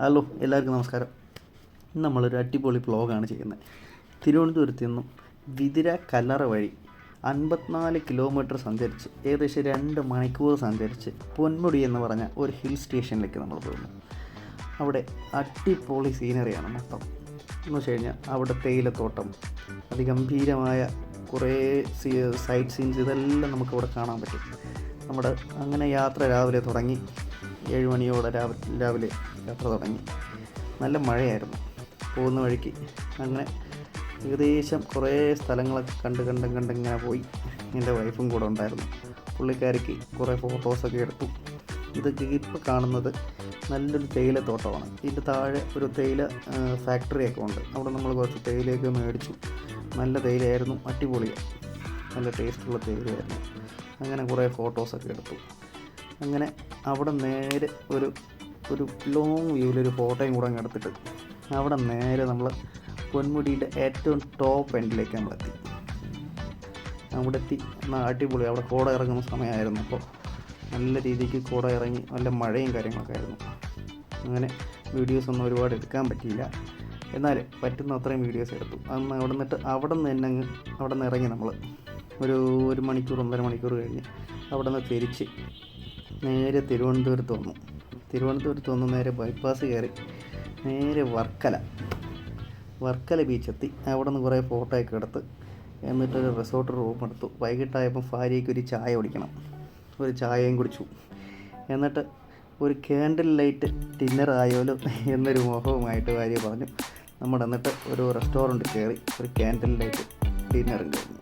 Hello, എല്ലാവർക്കും നമസ്കാരം. ഇന്ന് നമ്മളൊരു അടിപൊളി വ്ളോഗാണ് ചെയ്യുന്നത്. തിരുവനന്തപുരത്ത് നിന്നും വിതിര കല്ലറ വഴി 54 കിലോമീറ്റർ സഞ്ചരിച്ച് ഏകദേശം 2 മണിക്കൂർ സഞ്ചരിച്ച് പൊന്മുടി എന്ന് പറഞ്ഞ ഒരു ഹിൽ സ്റ്റേഷനിലേക്ക് നമ്മൾ പോകുന്നു. അവിടെ അടിപൊളി സീനറിയാണ് മൊത്തം എന്ന് വെച്ച് കഴിഞ്ഞാൽ അവിടെ തേയിലത്തോട്ടം, അതിഗംഭീരമായ കുറേ സൈറ്റ് സീൻസ്, ഇതെല്ലാം നമുക്കവിടെ കാണാൻ പറ്റും. നമ്മുടെ അങ്ങനെ യാത്ര രാവിലെ തുടങ്ങി. 7 മണിയോടെ രാവിലെ യാത്ര തുടങ്ങി. നല്ല മഴയായിരുന്നു പോകുന്ന വഴിക്ക്. അങ്ങനെ ഏകദേശം കുറേ സ്ഥലങ്ങളൊക്കെ കണ്ട് ഇങ്ങനെ പോയി. എൻ്റെ വൈഫും കൂടെ ഉണ്ടായിരുന്നു. പുള്ളിക്കാരിക്ക് കുറേ ഫോട്ടോസൊക്കെ എടുത്തു. ഇതൊക്കെ ഇപ്പോൾ കാണുന്നത് നല്ലൊരു തേയിലത്തോട്ടമാണ്. ഇതിൻ്റെ താഴെ ഒരു തേയില ഫാക്ടറിയൊക്കെ ഉണ്ട്. അവിടെ നമ്മൾ കുറച്ച് തേയിലയൊക്കെ മേടിച്ചു. നല്ല തേയിലയായിരുന്നു, അടിപൊളിയാണ്, നല്ല ടേസ്റ്റുള്ള തേയിലയായിരുന്നു. അങ്ങനെ കുറേ ഫോട്ടോസൊക്കെ എടുത്തു. അങ്ങനെ അവിടെ നേരെ ഒരു ലോങ് വ്യൂവിലൊരു ഫോട്ടോയും കൂടെ അങ്ങ് എടുത്തിട്ട് അവിടെ നേരെ നമ്മൾ പൊന്മുടിയുടെ ഏറ്റവും ടോപ്പ് എൻഡിലേക്ക് നമ്മളെത്തി. അവിടെ എത്തി അടിപൊളി. അവിടെ കോട ഇറങ്ങുന്ന സമയമായിരുന്നു. അപ്പോൾ നല്ല രീതിക്ക് കോട ഇറങ്ങി, നല്ല മഴയും കാര്യങ്ങളൊക്കെ ആയിരുന്നു. അങ്ങനെ വീഡിയോസൊന്നും ഒരുപാട് എടുക്കാൻ പറ്റിയില്ല, എന്നാൽ പറ്റുന്ന അത്രയും വീഡിയോസ് എടുത്തു. അന്ന് അവിടെ നിന്ന് ഇറങ്ങി നമ്മൾ ഒരു മണിക്കൂർ 1.5 മണിക്കൂർ കഴിഞ്ഞ് അവിടെ നിന്ന് തിരിച്ച് നേരെ തിരുവനന്തപുരത്ത് വന്നു. നേരെ ബൈപ്പാസ് കയറി നേരെ വർക്കല ബീച്ചെത്തി. അവിടെ നിന്ന് കുറേ ഫോട്ടോയൊക്കെ എടുത്ത് എന്നിട്ടൊരു റിസോർട്ട് റൂം എടുത്തു. വൈകിട്ടായപ്പോൾ ഭാര്യയ്ക്ക് ഒരു ചായ കുടിക്കണം. ഒരു ചായയും കുടിച്ചു. എന്നിട്ട് ഒരു ക്യാൻഡിൽ ലൈറ്റ് ഡിന്നർ ആയാലോ എന്നൊരു മോഹവുമായിട്ട് ഭാര്യ പറഞ്ഞു. എന്നിട്ട് ഒരു റെസ്റ്റോറൻറ്റ് കയറി ഒരു ക്യാൻഡിൽ ലൈറ്റ് ഡിന്നറും കഴിഞ്ഞു.